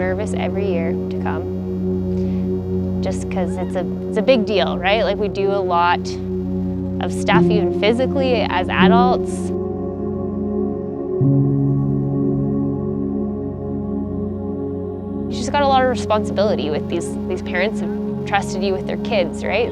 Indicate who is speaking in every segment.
Speaker 1: nervous every year to come, just because it's a big deal, right? Like, we do a lot of stuff even physically as adults. You just got a lot of responsibility with these parents who trusted you with their kids, right?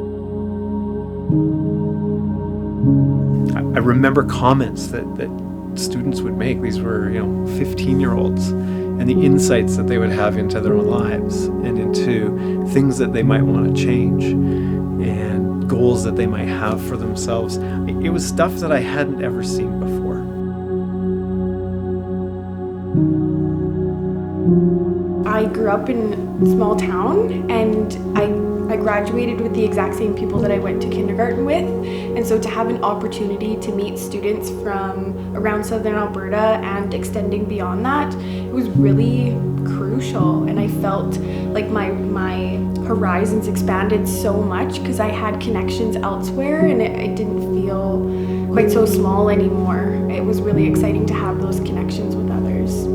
Speaker 2: I remember comments that students would make. These were, 15-year-olds, and the insights that they would have into their own lives and into things that they might want to change and goals that they might have for themselves. It was stuff that I hadn't ever seen before.
Speaker 3: I grew up in a small town, and I graduated with the exact same people that I went to kindergarten with, and so to have an opportunity to meet students from around southern Alberta and extending beyond that, it was really crucial, and I felt like my horizons expanded so much because I had connections elsewhere, and it didn't feel quite so small anymore. It was really exciting to have those connections with others.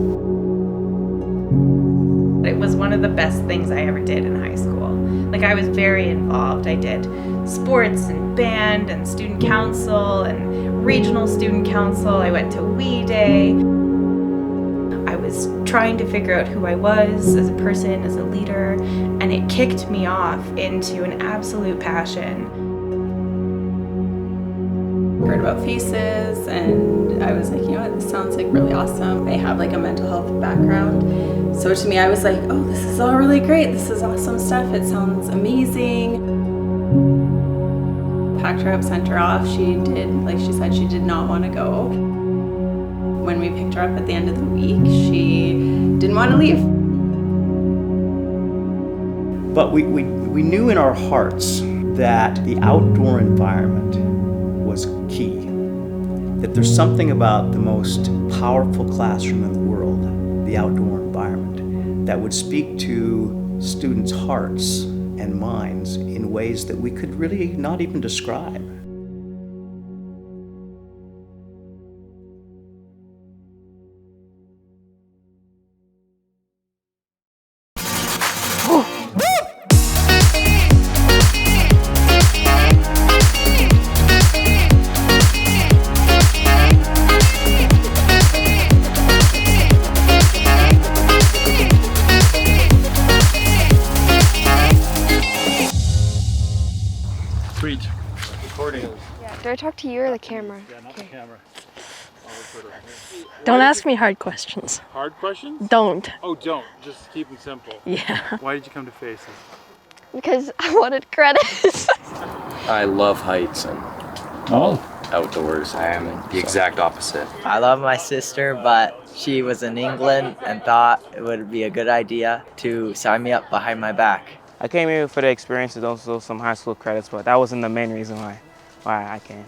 Speaker 4: It was one of the best things I ever did in high school. Like, I was very involved. I did sports and band and student council and regional student council. I went to WE Day. I was trying to figure out who I was as a person, as a leader, and it kicked me off into an absolute passion.
Speaker 5: Heard about FACES, and I was like, this sounds like really awesome. I have like a mental health background, so to me I was like, oh, this is all really great, this is awesome stuff, it sounds amazing. Packed her up, sent her off. She said she did not want to go. When we picked her up at the end of the week, she didn't want to leave.
Speaker 6: But we knew in our hearts that the outdoor environment was key. That there's something about the most powerful classroom in the world, the outdoor environment, that would speak to students' hearts and minds in ways that we could really not even describe.
Speaker 2: Preach. Recording.
Speaker 7: Yeah. Do I talk to you or the camera?
Speaker 2: Yeah, not the camera.
Speaker 8: Don't ask me hard questions.
Speaker 2: Hard questions?
Speaker 8: Don't.
Speaker 2: Oh, don't. Just keep them simple.
Speaker 8: Yeah.
Speaker 2: Why did you come to FACES?
Speaker 7: Because I wanted credits.
Speaker 9: I love heights and outdoors.
Speaker 10: I am the exact opposite.
Speaker 11: I love my sister, but she was in England and thought it would be a good idea to sign me up behind my back.
Speaker 12: I came here for the experience and also some high school credits, but that wasn't the main reason why I came.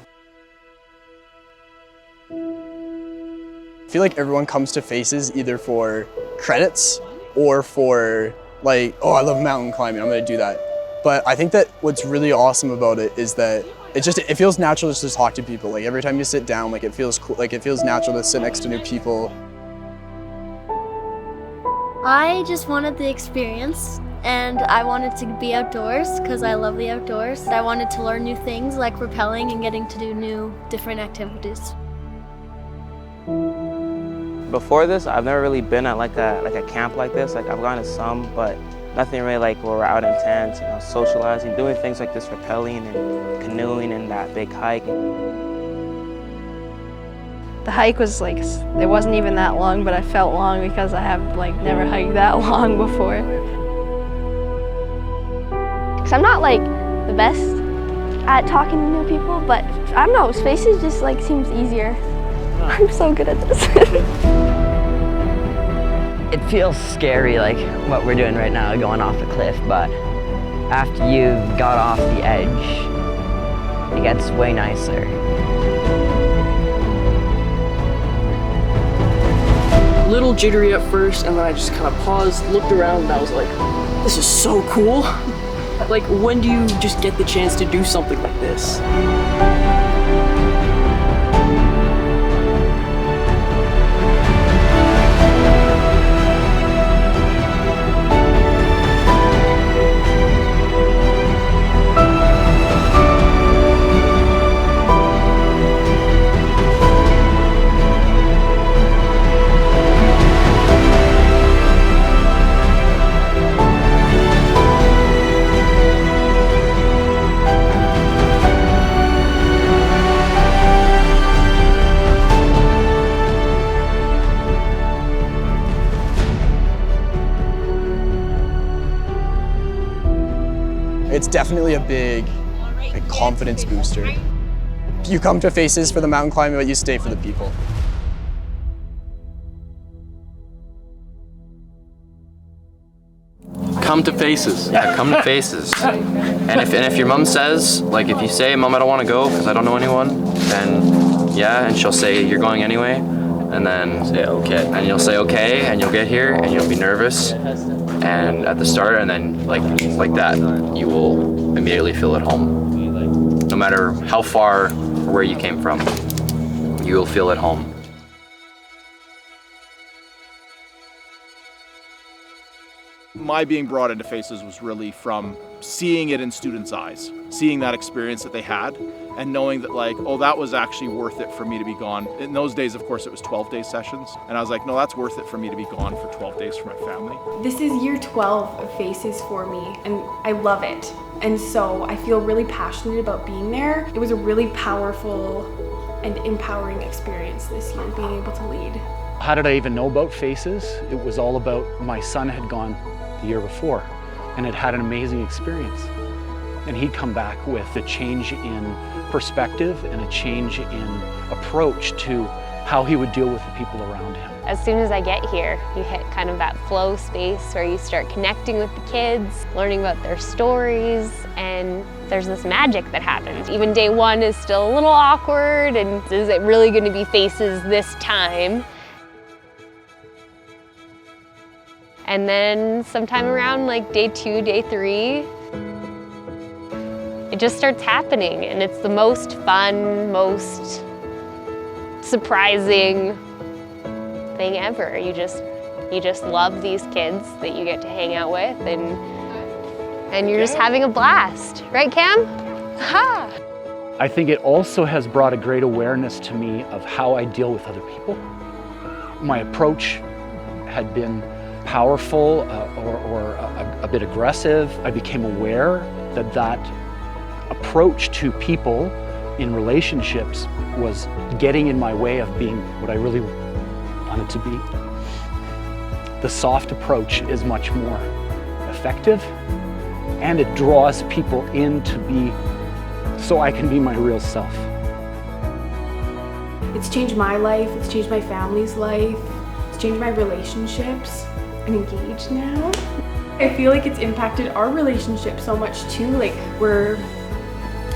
Speaker 13: I feel like everyone comes to FACES either for credits or for like, oh, I love mountain climbing, I'm gonna do that. But I think that what's really awesome about it is that it feels natural just to talk to people. Like every time you sit down, like it feels cool, like it feels natural to sit next to new people.
Speaker 14: I just wanted the experience, and I wanted to be outdoors because I love the outdoors. I wanted to learn new things like rappelling and getting to do new, different activities.
Speaker 12: Before this, I've never really been at like a camp like this. Like I've gone to some, but nothing really like where we're out in tents, socializing, doing things like this, rappelling and canoeing and that big hike.
Speaker 8: The hike was like, it wasn't even that long, but I felt long because I have like never hiked that long before.
Speaker 7: Because I'm not like the best at talking to new people, but I don't know, FACES just like seems easier. I'm so good at this.
Speaker 11: It feels scary, like what we're doing right now, going off a cliff, but after you've got off the edge, it gets way nicer.
Speaker 15: A little jittery at first, and then I just kind of paused, looked around, and I was like, this is so cool. Like, when do you just get the chance to do something like this?
Speaker 13: definitely a big confidence booster. You come to Faces for the mountain climbing, but you stay for the people.
Speaker 10: Come to Faces.
Speaker 9: Yeah, come to Faces.
Speaker 10: And if your mom says, like if you say, Mom, I don't want to go because I don't know anyone, then yeah, and she'll say, you're going anyway. And then
Speaker 9: Say okay.
Speaker 10: and you'll say okay, and you'll get here, and you'll be nervous, and at the start, and then like that, you will immediately feel at home. No matter how far or where you came from, you will feel at home.
Speaker 16: My being brought into Faces was really from seeing it in students' eyes, seeing that experience that they had, and knowing that like, oh, that was actually worth it for me to be gone. In those days, of course, it was 12-day sessions, and I was like, no, that's worth it for me to be gone for 12 days from my family.
Speaker 3: This is year 12 of Faces for me, and I love it. And so I feel really passionate about being there. It was a really powerful and empowering experience this year, being able to lead.
Speaker 17: How did I even know about Faces? It was all about my son had gone the year before and had an amazing experience. And he'd come back with a change in perspective and a change in approach to how he would deal with the people around him.
Speaker 1: As soon as I get here, you hit kind of that flow space where you start connecting with the kids, learning about their stories, and there's this magic that happens. Even day one is still a little awkward, and is it really going to be Faces this time? And then sometime around like day 2, day 3, it just starts happening, and it's the most fun, most surprising thing ever. You just love these kids that you get to hang out with, and you're just having a blast. Right, Cam? Ha!
Speaker 17: I think it also has brought a great awareness to me of how I deal with other people. My approach had been powerful or a bit aggressive. I became aware that approach to people in relationships was getting in my way of being what I really wanted to be. The soft approach is much more effective, and it draws people in to be so I can be my real self.
Speaker 3: It's changed my life, it's changed my family's life, it's changed my relationships. I'm engaged now. I feel like it's impacted our relationship so much too. Like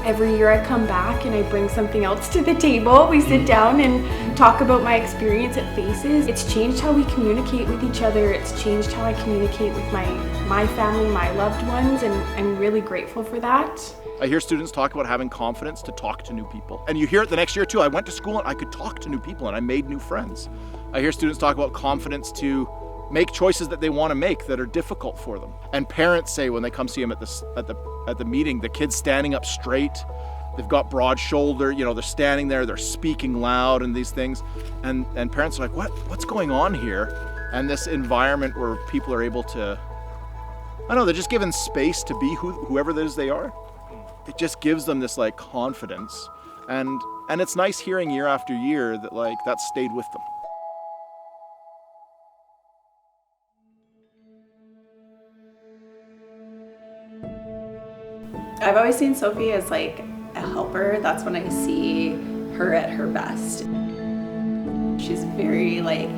Speaker 3: every year I come back and I bring something else to the table. We sit down and talk about my experience at Faces. It's changed how we communicate with each other. It's changed how I communicate with my family, my loved ones, and I'm really grateful for that.
Speaker 16: I hear students talk about having confidence to talk to new people. And you hear it the next year too. I went to school and I could talk to new people and I made new friends. I hear students talk about confidence to make choices that they want to make that are difficult for them. And parents say when they come see them at the meeting, the kid's standing up straight, they've got broad shoulder, they're standing there, they're speaking loud and these things. And parents are like, what's going on here? And this environment where people are able to, I don't know, they're just given space to be whoever it is they are. It just gives them this like confidence. And it's nice hearing year after year that like that stayed with them.
Speaker 5: I've always seen Sophie as like a helper. That's when I see her at her best. She's very like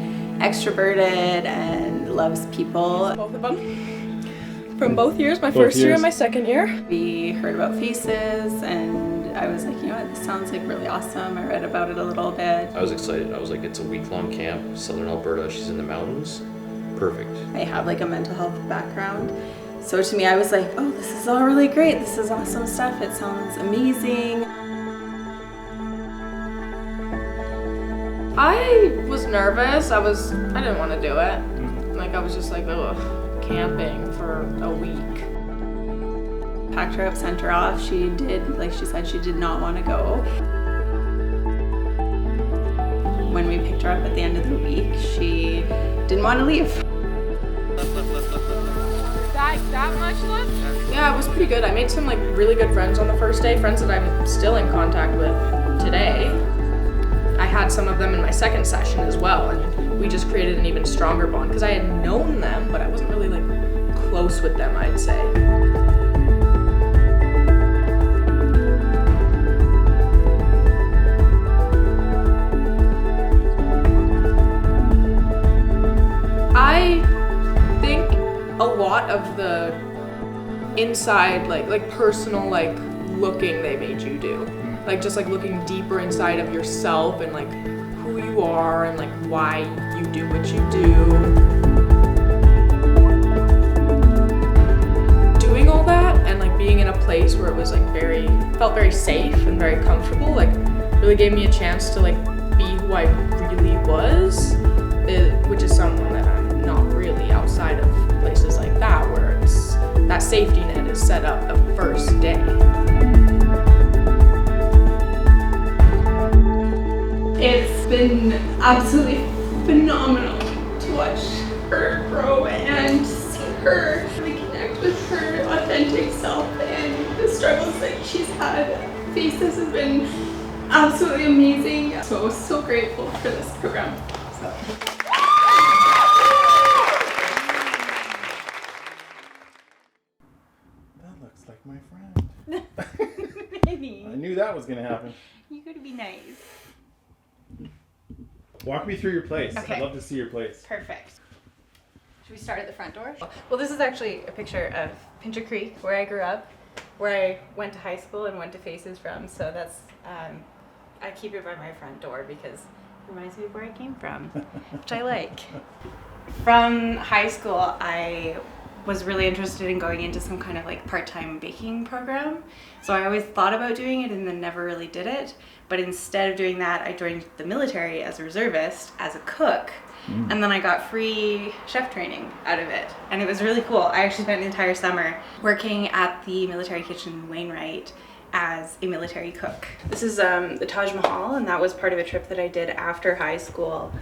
Speaker 5: extroverted and loves people.
Speaker 18: Both of them. From both years, my first year and my second year.
Speaker 5: We heard about Faces and I was like, you know what, this sounds like really awesome. I read about it a little bit.
Speaker 9: I was excited. I was like, it's a week-long camp, Southern Alberta, she's in the mountains. Perfect.
Speaker 5: I have like a mental health background. So to me, I was like, oh, this is all really great. This is awesome stuff. It sounds amazing.
Speaker 18: I was nervous. I didn't want to do it. Like, I was just like, ugh, camping for a week.
Speaker 5: Packed her up, sent her off. She said she did not want to go. When we picked her up at the end of the week, she didn't want to leave.
Speaker 18: That much left? Yeah, it was pretty good. I made some like really good friends on the first day, friends that I'm still in contact with today. I had some of them in my second session as well, and we just created an even stronger bond because I had known them, but I wasn't really like close with them, I'd say. inside, like personal, like looking they made you do. Like just like looking deeper inside of yourself and like who you are and like why you do what you do. Doing all that and like being in a place where it was like felt very safe and very comfortable, like really gave me a chance to like be who I really was, which is someone that I'm not really outside of places like that where it's that safety net is set up the first day.
Speaker 5: It's been absolutely phenomenal to watch her grow and see her really connect with her authentic self and the struggles that she's had. Faces has been absolutely amazing. So grateful for this program.
Speaker 16: That looks like my friend.
Speaker 4: Maybe.
Speaker 16: I knew that was going to happen.
Speaker 4: You gotta be nice.
Speaker 16: Walk me through your place.
Speaker 4: Okay.
Speaker 16: I'd love to see your place.
Speaker 4: Perfect. Should we start at the front door? Well, this is actually a picture of Pincher Creek, where I grew up, where I went to high school and went to Faces from. So that's, I keep it by my front door because it reminds me of where I came from, which I like. From high school, I was really interested in going into some kind of like part-time baking program. So I always thought about doing it and then never really did it. But instead of doing that, I joined the military as a reservist, as a cook. And then I got free chef training out of it. And it was really cool. I actually spent the entire summer working at the military kitchen in Wainwright as a military cook. This is the Taj Mahal, and that was part of a trip that I did after high school.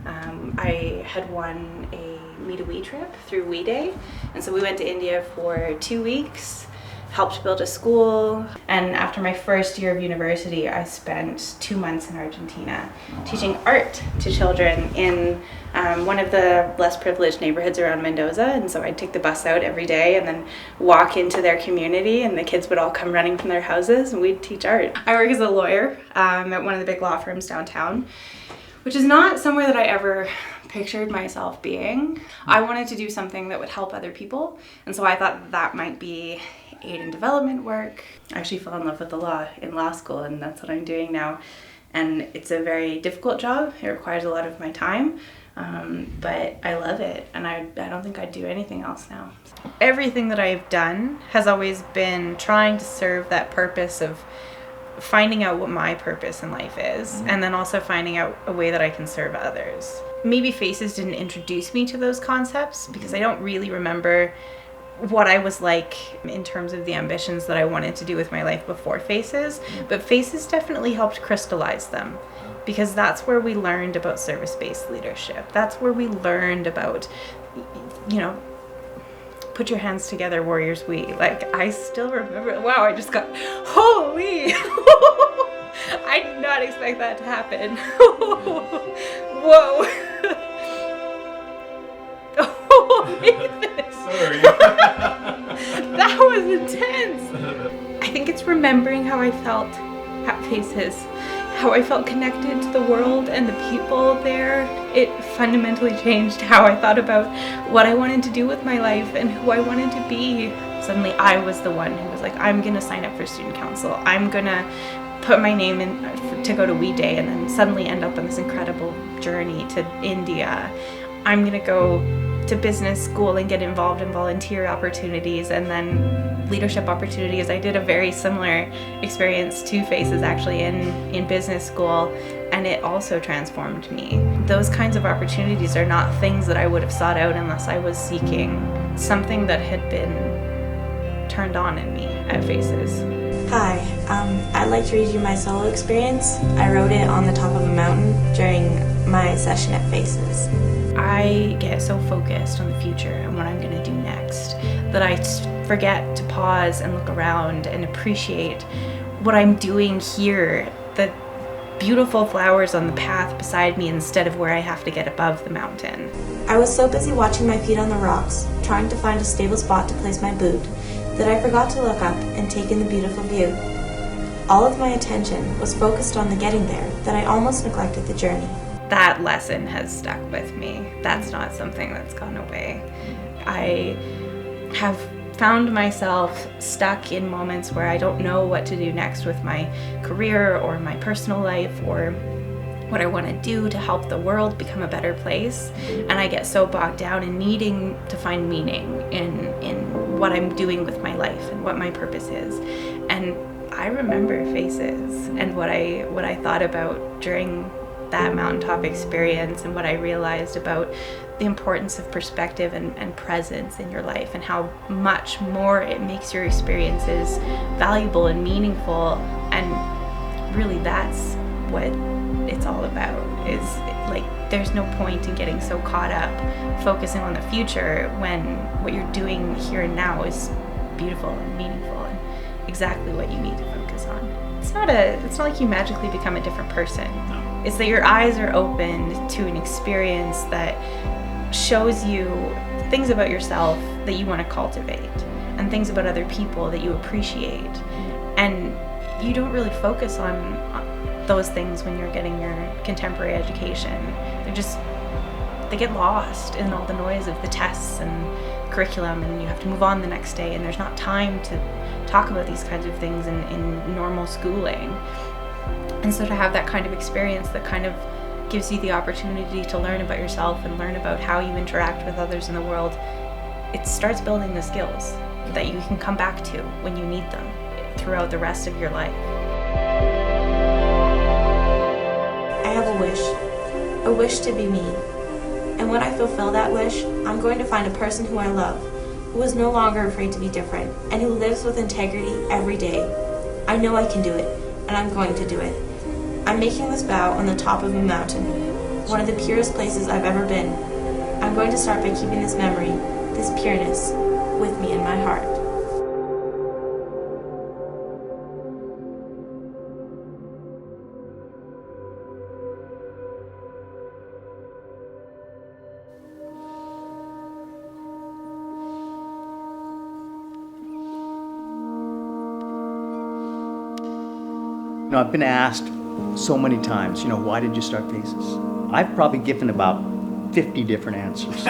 Speaker 4: I had won a Meet a Wee trip through Wee Day. And so we went to India for 2 weeks. Helped build a school, and after my first year of university, I spent 2 months in Argentina teaching art to children in one of the less privileged neighborhoods around Mendoza. And so I'd take the bus out every day and then walk into their community, and the kids would all come running from their houses and we'd teach art. I work as a lawyer at one of the big law firms downtown, which is not somewhere that I ever pictured myself being. I wanted to do something that would help other people, and so I thought that might be aid and development work. I actually fell in love with the law in law school, and that's what I'm doing now. And it's a very difficult job. It requires a lot of my time, but I love it, and I don't think I'd do anything else now. Everything that I've done has always been trying to serve that purpose of finding out what my purpose in life is, and then also finding out a way that I can serve others. Maybe Faces didn't introduce me to those concepts because I don't really remember what I was like in terms of the ambitions that I wanted to do with my life before Faces, but Faces definitely helped crystallize them, because that's where we learned about service-based leadership. That's where we learned about, you know, put your hands together, warriors we. Like, I still remember, wow, I just got, holy, I did not expect that to happen. Whoa.
Speaker 16: Sorry.
Speaker 4: That was intense. I think it's remembering how I felt at Faces, how I felt connected to the world and the people there. It fundamentally changed how I thought about what I wanted to do with my life and who I wanted to be. Suddenly I was the one who was like, I'm gonna sign up for student council. I'm gonna put my name in to go to Wee Day, and then suddenly end up on this incredible journey to India. I'm gonna go to business school and get involved in volunteer opportunities and then leadership opportunities. I did a very similar experience to Faces actually in business school, and it also transformed me. Those kinds of opportunities are not things that I would have sought out unless I was seeking something that had been turned on in me at Faces.
Speaker 19: Hi, I'd like to read you my solo experience. I wrote it on the top of a mountain during my session at Faces.
Speaker 4: I get so focused on the future and what I'm going to do next that I forget to pause and look around and appreciate what I'm doing here, the beautiful flowers on the path beside me instead of where I have to get above the mountain.
Speaker 19: I was so busy watching my feet on the rocks, trying to find a stable spot to place my boot, that I forgot to look up and take in the beautiful view. All of my attention was focused on the getting there that I almost neglected the journey.
Speaker 4: That lesson has stuck with me. That's not something that's gone away. I have found myself stuck in moments where I don't know what to do next with my career or my personal life or what I want to do to help the world become a better place. And I get so bogged down in needing to find meaning in what I'm doing with my life and what my purpose is. And I remember Faces and what I thought about during that mountaintop experience and what I realized about the importance of perspective and presence in your life and how much more it makes your experiences valuable and meaningful. And really that's what it's all about, is like there's no point in getting so caught up focusing on the future when what you're doing here and now is beautiful and meaningful and exactly what you need to focus on. It's not like you magically become a different person. It's that your eyes are opened to an experience that shows you things about yourself that you want to cultivate and things about other people that you appreciate. And you don't really focus on those things when you're getting your contemporary education. They get lost in all the noise of the tests and curriculum, and you have to move on the next day, and there's not time to talk about these kinds of things in normal schooling. And so to have that kind of experience that kind of gives you the opportunity to learn about yourself and learn about how you interact with others in the world, it starts building the skills that you can come back to when you need them throughout the rest of your life.
Speaker 19: I have a wish to be me. And when I fulfill that wish, I'm going to find a person who I love, who is no longer afraid to be different, and who lives with integrity every day. I know I can do it, and I'm going to do it. I'm making this vow on the top of a mountain, one of the purest places I've ever been. I'm going to start by keeping this memory, this pureness, with me in my heart.
Speaker 6: I've been asked so many times, why did you start Faces? I've probably given about 50 different answers.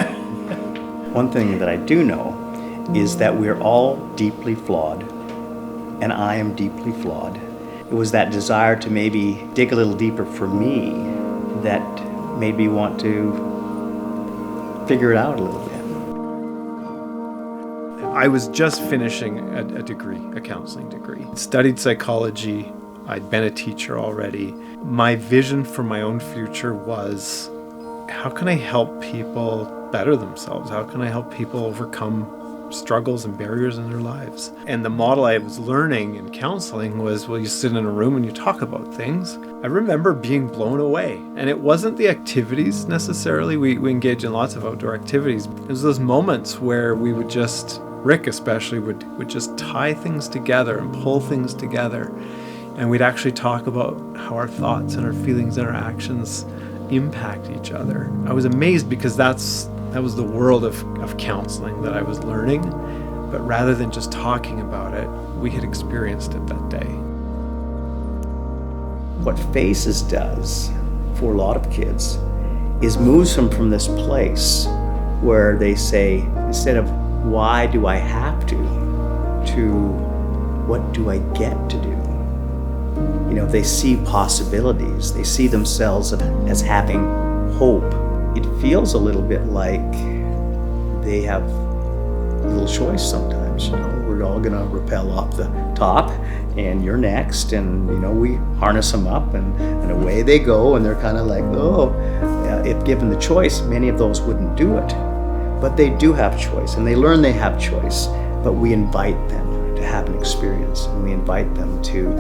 Speaker 6: One thing that I do know is that we're all deeply flawed, and I am deeply flawed. It was that desire to maybe dig a little deeper for me that made me want to figure it out a little bit.
Speaker 2: I was just finishing a degree, a counseling degree. Studied psychology. I'd been a teacher already. My vision for my own future was, how can I help people better themselves? How can I help people overcome struggles and barriers in their lives? And the model I was learning in counseling was, you sit in a room and you talk about things. I remember being blown away. And it wasn't the activities necessarily. We engage in lots of outdoor activities. It was those moments where we would just, Rick especially, would just tie things together and pull things together. And we'd actually talk about how our thoughts and our feelings and our actions impact each other. I was amazed because that was the world of counseling that I was learning. But rather than just talking about it, we had experienced it that day.
Speaker 6: What Faces does for a lot of kids is moves them from this place where they say, instead of why do I have to what do I get to do? They see possibilities. They see themselves as having hope. It feels a little bit like they have a little choice sometimes. We're all gonna rappel off the top, and you're next, and we harness them up, and away they go, and they're kind of like, if given the choice, many of those wouldn't do it. But they do have choice, and they learn they have choice, but we invite them to have an experience, and we invite them to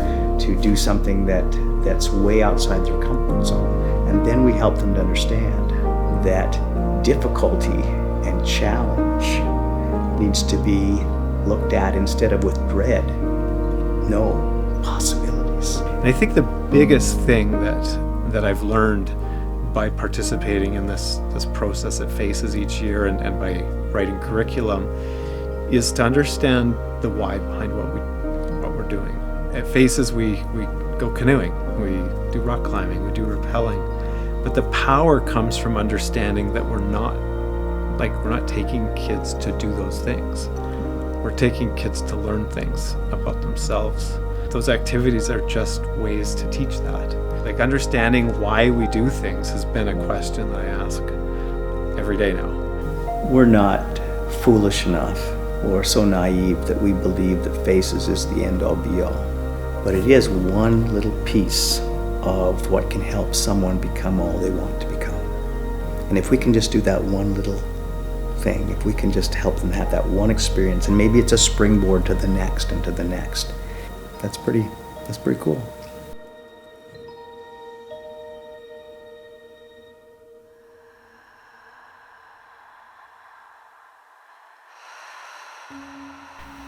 Speaker 6: do something that's way outside their comfort zone. And then we help them to understand that difficulty and challenge needs to be looked at instead of with dread. No, possibilities.
Speaker 2: And I think the biggest thing that I've learned by participating in this process at Faces each year and by writing curriculum is to understand the why behind what we're doing. At Faces, we go canoeing, we do rock climbing, we do rappelling, but the power comes from understanding that we're not taking kids to do those things. We're taking kids to learn things about themselves. Those activities are just ways to teach that. Like understanding why we do things has been a question that I ask every day now.
Speaker 6: We're not foolish enough or so naive that we believe that FACES is the end-all be-all. But it is one little piece of what can help someone become all they want to become. And if we can just do that one little thing, if we can just help them have that one experience, and maybe it's a springboard to the next and to the next, that's pretty cool.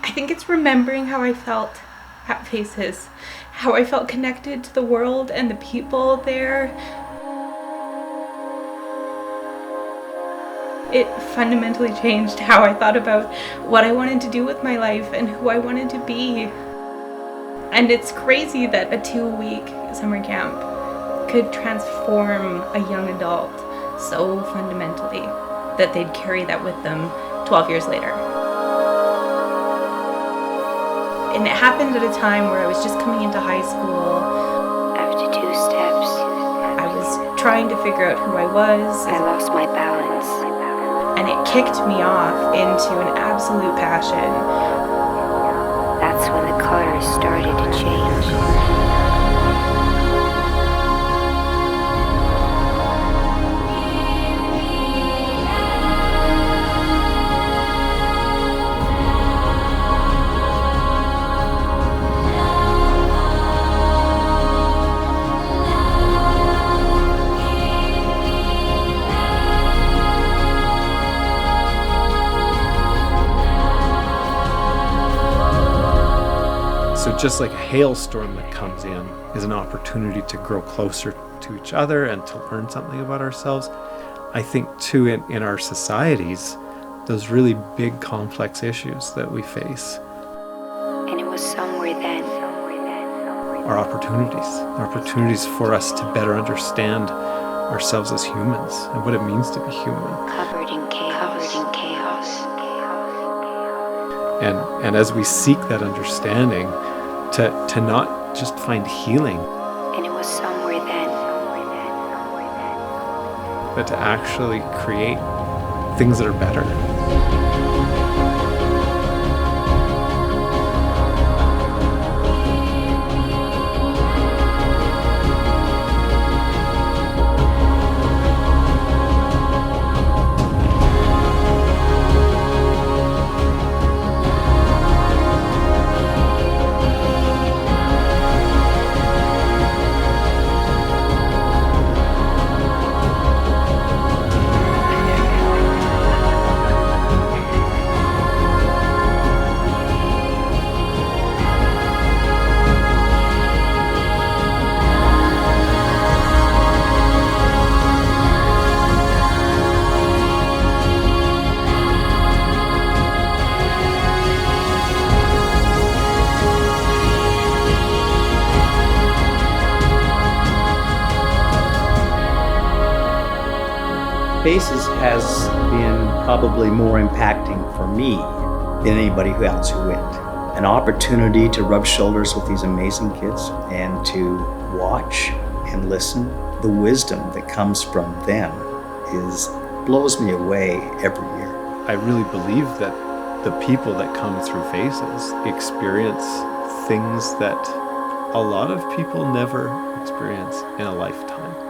Speaker 4: I think it's remembering how I felt at FACES, how I felt connected to the world and the people there. It fundamentally changed how I thought about what I wanted to do with my life and who I wanted to be. And it's crazy that a 2-week summer camp could transform a young adult so fundamentally that they'd carry that with them 12 years later. And it happened at a time where I was just coming into high school.
Speaker 20: After 2 steps,
Speaker 4: I was trying to figure out who I was.
Speaker 20: I lost my balance.
Speaker 4: And it kicked me off into an absolute passion.
Speaker 20: That's when the colors started to change.
Speaker 2: So just like a hailstorm that comes in is an opportunity to grow closer to each other and to learn something about ourselves, I think too in our societies, those really big complex issues that we face
Speaker 20: And it was somewhere then.
Speaker 2: are opportunities for us to better understand ourselves as humans and what it means to be human.
Speaker 20: Covered in chaos.
Speaker 2: And as we seek that understanding, to not just find healing,
Speaker 20: And it was somewhere then.
Speaker 2: but to actually create things that are better.
Speaker 6: FACES has been probably more impacting for me than anybody else who went. An opportunity to rub shoulders with these amazing kids and to watch and listen. The wisdom that comes from them blows me away every year.
Speaker 2: I really believe that the people that come through FACES experience things that a lot of people never experience in a lifetime.